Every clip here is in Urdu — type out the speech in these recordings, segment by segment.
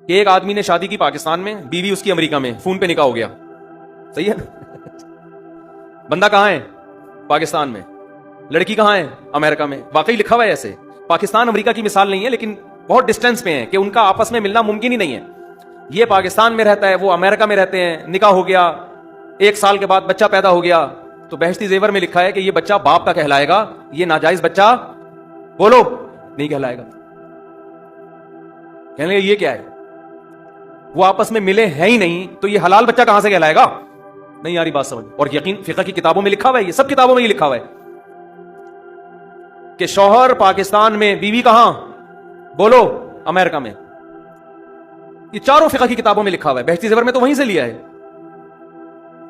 کہ ایک آدمی نے شادی کی پاکستان میں، بیوی اس کی امریکہ میں، فون پہ نکاح ہو گیا، صحیح ہے نا؟ بندہ کہاں ہے؟ پاکستان میں، لڑکی کہاں ہے؟ امریکہ میں. واقعی لکھا ہوا ہے ایسے. پاکستان امریکہ کی مثال نہیں ہے لیکن بہت ڈسٹینس پہ ہیں کہ ان کا آپس میں ملنا ممکن ہی نہیں ہے. یہ پاکستان میں رہتا ہے، وہ امریکہ میں رہتے ہیں، نکاح ہو گیا، 1 سال کے بعد بچہ پیدا ہو گیا، تو بہشتی زیور میں لکھا ہے کہ یہ بچہ باپ کا کہلائے گا، یہ ناجائز بچہ بولو نہیں کہلائے گا. کہنے لگے یہ کیا ہے؟ وہ آپس میں ملے ہیں ہی نہیں تو یہ حلال بچہ کہاں سے کہلائے گا؟ نہیں یاری بات سمجھ. اور یقین فقہ کی کتابوں میں لکھا ہوا ہے، یہ سب کتابوں میں یہ لکھا ہوا ہے کہ شوہر پاکستان میں، بیوی کہاں؟ بولو امریکہ میں. یہ چاروں فقہ کی کتابوں میں لکھا ہوا ہے. بہشتی زیور میں تو وہیں سے لیا ہے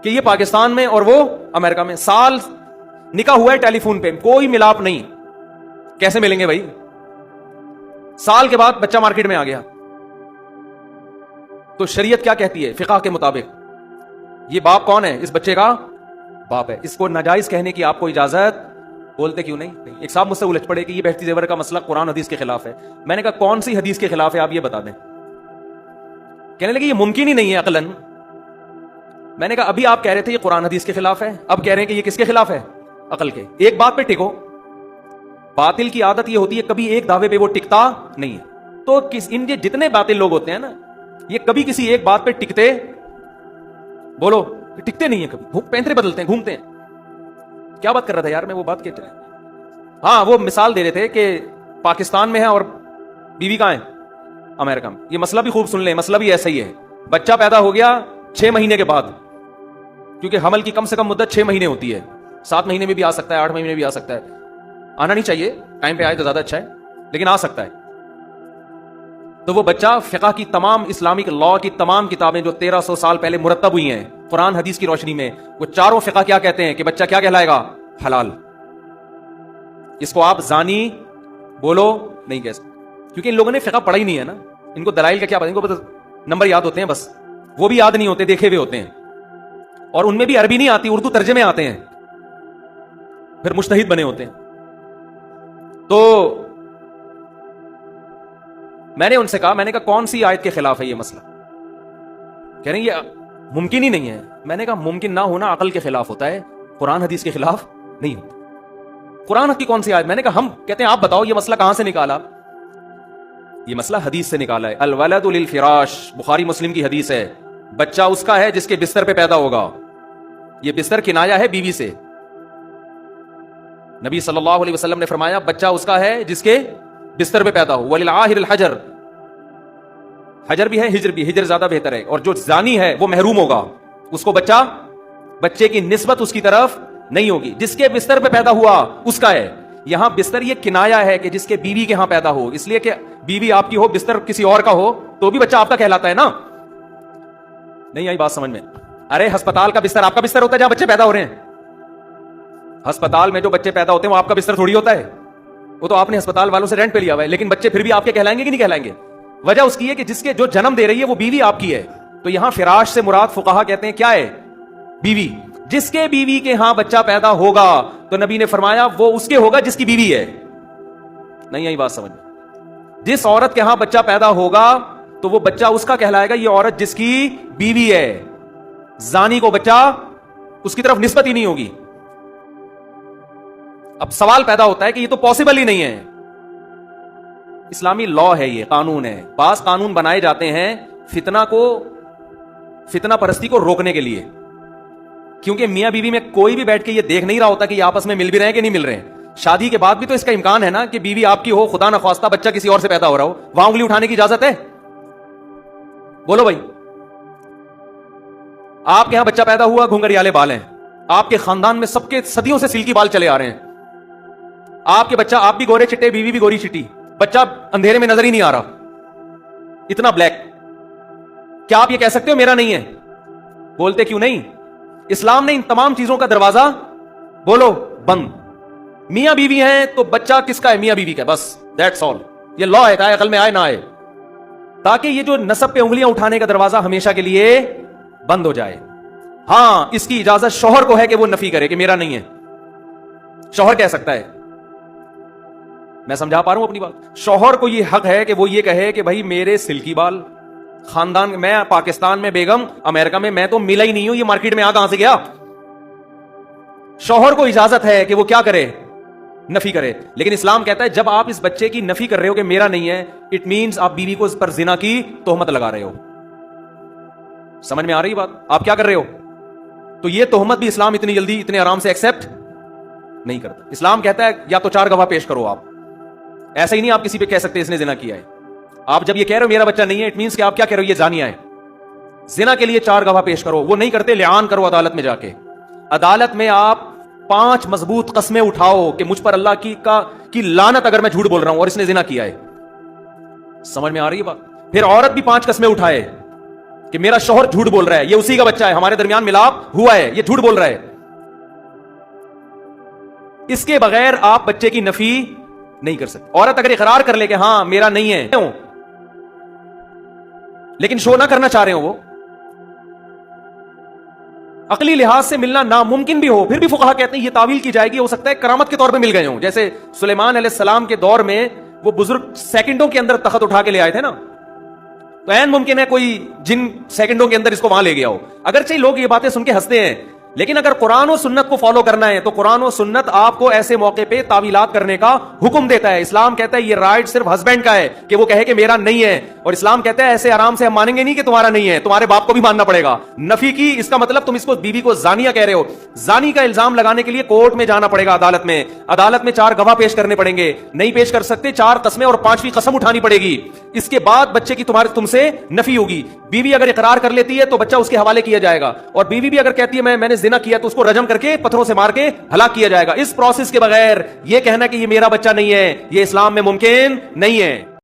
کہ یہ پاکستان میں اور وہ امریکہ میں. سال نکاح ہوا ہے ٹیلی فون پہ، کوئی ملاپ نہیں. کیسے ملیں گے بھائی؟ سال کے بعد بچہ مارکیٹ میں آ گیا. تو شریعت کیا کہتی ہے فقہ کے مطابق؟ یہ باپ کون ہے؟ اس بچے کا باپ ہے. اس کو ناجائز کہنے کی آپ کو اجازت بولتے کیوں نہیں؟ ایک صاحب مجھ سے الجھ پڑے کہ یہ بہشتی زیور کا مسئلہ قرآن حدیث کے خلاف ہے. میں نے کہا کون سی حدیث کے خلاف ہے آپ یہ بتا دیں. کہنے لگے یہ ممکن ہی نہیں ہے عقلاً. میں نے کہا ابھی آپ کہہ رہے تھے یہ قرآن حدیث کے خلاف ہے، اب کہہ رہے ہیں کہ یہ کس کے خلاف ہے؟ عقل کے. ایک بات پہ ٹکو. باطل کی عادت یہ ہوتی ہے کبھی ایک دعوے پہ وہ ٹکتا نہیں ہے. تو ان یہ جتنے باطل لوگ ہوتے ہیں نا، یہ کبھی کسی ایک بات پہ ٹکتے، بولو ٹکتے نہیں ہیں. کبھی پینترے بدلتے ہیں، گھومتے ہیں. کیا بات کر رہا تھا یار میں؟ وہ بات کہتے ہیں، ہاں وہ مثال دے رہے تھے کہ پاکستان میں ہے اور بیوی کہاں ہے؟ امریکہ میں. یہ مسئلہ بھی خوب سن لیں، مسئلہ بھی ایسا ہی ہے. بچہ پیدا ہو گیا 6 مہینے کے بعد، کیونکہ حمل کی کم سے کم مدت 6 مہینے ہوتی ہے. 7 مہینے میں بھی آ سکتا ہے، 8 مہینے میں بھی آ سکتا ہے. آنا نہیں چاہیے، ٹائم پہ آئے تو زیادہ اچھا ہے، لیکن آ سکتا ہے. تو وہ بچہ فقہ کی تمام اسلامک لا کی تمام کتابیں جو 1300 سال پہلے مرتب ہوئی ہیں قرآن حدیث کی روشنی میں، وہ چاروں فقہ کیا کہتے ہیں کہ بچہ کیا کہلائے گا؟ حلال. اس کو آپ زانی بولو نہیں کہہ سکتے، کیونکہ ان لوگوں نے فقہ پڑھا ہی نہیں ہے نا. ان کو دلائل کا کیا پتا، ان کو بس نمبر یاد ہوتے ہیں، بس وہ بھی یاد نہیں ہوتے، دیکھے ہوئے ہوتے ہیں. اور ان میں بھی عربی نہیں آتی، اردو ترجمے آتے ہیں، پھر مجتہد بنے ہوتے ہیں. تو میں نے ان سے کہا، میں نے کہا کون سی آیت کے خلاف ہے یہ مسئلہ؟ کہہ رہے ہیں یہ ممکن ہی نہیں ہے. میں نے کہا ممکن نہ ہونا عقل کے خلاف ہوتا ہے، قرآن حدیث کے خلاف نہیں ہوتا. قرآن کی کون سی آیت؟ میں نے کہا ہم کہتے ہیں آپ بتاؤ یہ مسئلہ کہاں سے نکالا؟ یہ مسئلہ حدیث سے نکالا ہے. الولد للفراش، بخاری مسلم کی حدیث ہے. بچہ اس کا ہے جس کے بستر پہ پیدا ہوگا. یہ بستر کنایہ ہے بیوی سے. نبی صلی اللہ علیہ وسلم نے فرمایا بچہ اس کا ہے جس کے بستر پہ پیدا ہو. وللعاہر الحجر، حجر بھی ہے ہجر بھی، ہجر زیادہ بہتر ہے. اور جو زانی ہے وہ محروم ہوگا، اس کو بچے کی نسبت اس کی طرف نہیں ہوگی. جس کے بستر پہ پیدا ہوا اس کا ہے. یہاں بستر یہ کنایا ہے کہ جس کے بیوی کے ہاں پیدا ہو، اس لیے کہ بیوی آپ کی ہو، بستر کسی اور کا ہو تو بھی بچہ آپ کا کہلاتا ہے نا. نہیں آئی بات سمجھ میں؟ ارے ہسپتال کا بستر آپ کا بستر ہوتا ہے جہاں بچے پیدا ہو رہے ہیں. ہسپتال میں جو بچے پیدا ہوتے ہیں وہ آپ کا بستر تھوڑی ہوتا ہے، وہ تو آپ نے ہسپتال والوں سے رینٹ پہ لیا ہوا ہے. لیکن بچے پھر بھی آپ کے کہلائیں گے کہ نہیں کہلائیں گے؟ وجہ اس کی ہے کہ جس کے جو جنم دے رہی ہے وہ بیوی آپ کی ہے. تو یہاں فراش سے مراد فقہا کہتے ہیں کیا ہے؟ بیوی. جس کے بیوی کے ہاں بچہ پیدا ہوگا تو نبی نے فرمایا وہ اس کے ہوگا جس کی بیوی ہے. نہیں آئی بات سمجھ میں؟ جس عورت کے ہاں بچہ پیدا ہوگا تو وہ بچہ اس کا کہلائے گا، یہ عورت جس کی بیوی ہے. زانی کو بچہ اس کی طرف نسبت ہی نہیں ہوگی. اب سوال پیدا ہوتا ہے کہ یہ تو پاسبل ہی نہیں ہے. اسلامی لا ہے، یہ قانون ہے. بعض قانون بنائے جاتے ہیں فتنہ پرستی کو روکنے کے لیے، کیونکہ میاں بیوی میں کوئی بھی بیٹھ کے یہ دیکھ نہیں رہا ہوتا کہ یہ آپس میں مل بھی رہے ہیں کہ نہیں مل رہے ہیں. شادی کے بعد بھی تو اس کا امکان ہے نا کہ بیوی آپ کی ہو، خدا نخواستہ بچہ کسی اور سے پیدا ہو رہا ہو، وہاں انگلی اٹھانے کی اجازت ہے؟ بولو بھائی. آپ کے ہاں بچہ پیدا ہوا، گھنگریالے بال ہیں، آپ کے خاندان میں سب کے صدیوں سے سلکی بال چلے آ رہے ہیں. آپ کے بچہ، آپ بھی گورے چٹے، بیوی بھی گوری چٹی، بچہ اندھیرے میں نظر ہی نہیں آ رہا، اتنا بلیک. کیا آپ یہ کہہ سکتے ہو میرا نہیں ہے؟ بولتے کیوں نہیں؟ اسلام نے ان تمام چیزوں کا دروازہ بولو بند. میاں بیوی ہیں تو بچہ کس کا ہے؟ میاں بیوی کا، بس دیٹس آل. یہ لا ہے، چاہے عقل میں آئے نہ آئے، تاکہ یہ جو نسب پہ انگلیاں اٹھانے کا دروازہ ہمیشہ کے لیے بند ہو جائے. ہاں اس کی اجازت شوہر کو ہے کہ وہ نفی کرے کہ میرا نہیں ہے. شوہر کہہ سکتا ہے. میں سمجھا پا رہا ہوں اپنی بات؟ شوہر کو یہ حق ہے کہ وہ یہ کہے کہ بھائی میرے سلکی بال، خاندان میں پاکستان میں بیگم، امریکہ میں تو ملا ہی نہیں ہوں، یہ مارکیٹ میں کہاں سے گیا؟ شوہر کو اجازت ہے کہ وہ کیا کرے؟ نفی کرے. لیکن اسلام کہتا ہے جب آپ اس بچے کی نفی کر رہے ہو کہ میرا نہیں ہے، اٹ مینز آپ بیوی کو اس پر زنا کی تہمت لگا رہے ہو. سمجھ میں آ رہی بات؟ آپ کیا کر رہے ہو؟ تو یہ تہمت بھی اسلام اتنی جلدی اتنے آرام سے ایکسپٹ نہیں کرتا. اسلام کہتا ہے یا تو 4 گواہ پیش کرو. آپ ایسا ہی نہیں آپ کسی پہ کہہ سکتے اس نے زنا کیا ہے. آپ جب یہ کہہ رہے ہو میرا بچہ نہیں ہے، اٹ مینز کہ آپ کیا کہہ رہے ہو؟ یہ زانیہ ہے. زنا کے لیے 4 گواہ پیش کرو. وہ نہیں کرتے، لعان کرو عدالت میں جا کے. عدالت میں آپ 5 مضبوط قسمیں اٹھاؤ کہ مجھ پر اللہ کی لعنت اگر میں جھوٹ بول رہا ہوں اور اس نے زنا کیا ہے. سمجھ میں آ رہی ہے بات؟ پھر عورت بھی 5 قسمیں اٹھائے کہ میرا شوہر جھوٹ بول رہا ہے، یہ اسی کا بچہ ہے، ہمارے درمیان ملاپ ہوا ہے، یہ جھوٹ بول رہا ہے. اس کے بغیر آپ بچے کی نفی نہیں کر سکتے. عورت اگر اقرار کر لے کہ ہاں میرا نہیں ہے، لیکن شو نہ کرنا چاہ رہے ہو، وہ عقلی لحاظ سے ملنا ناممکن بھی ہو، پھر بھی فقہا کہتے ہیں یہ تعویل کی جائے گی. ہو سکتا ہے کرامت کے طور پہ مل گئے ہوں، جیسے سلیمان علیہ السلام کے دور میں وہ بزرگ سیکنڈوں کے اندر تخت اٹھا کے لے آئے تھے نا، تو عین ممکن ہے کوئی جن سیکنڈوں کے اندر اس کو وہاں لے گیا ہو. اگرچہ لوگ یہ باتیں سن کے ہنستے ہیں، لیکن اگر قرآن و سنت کو فالو کرنا ہے تو قرآن و سنت آپ کو ایسے موقع پہ تعویلات کرنے کا حکم دیتا ہے. اسلام کہتا ہے یہ رائٹ صرف ہسبینڈ کا ہے کہ وہ کہے کہ میرا نہیں ہے، اور اسلام کہتا ہے ایسے آرام سے ہم مانیں گے نہیں کہ تمہارا نہیں ہے، تمہارے باپ کو بھی ماننا پڑے گا. نفی کی اس کا مطلب تم اس کو بیوی کو زانیہ کہہ رہے ہو. زانی کا الزام لگانے کے لیے کورٹ میں جانا پڑے گا، عدالت میں 4 گواہ پیش کرنے پڑیں گے. نہیں پیش کر سکتے، 4 قسمیں اور 5ویں قسم اٹھانی پڑے گی. اس کے بعد بچے کی تم سے نفی ہوگی. بیوی اگر اقرار کر لیتی ہے تو بچہ اس کے حوالے کیا جائے گا، اور بیوی بھی اگر کہتی ہے میں نے زنا کیا تو اس کو رجم کر کے پتھروں سے مار کے ہلاک کیا جائے گا. اس پروسیس کے بغیر یہ کہنا کہ یہ میرا بچہ نہیں ہے، یہ اسلام میں ممکن نہیں ہے.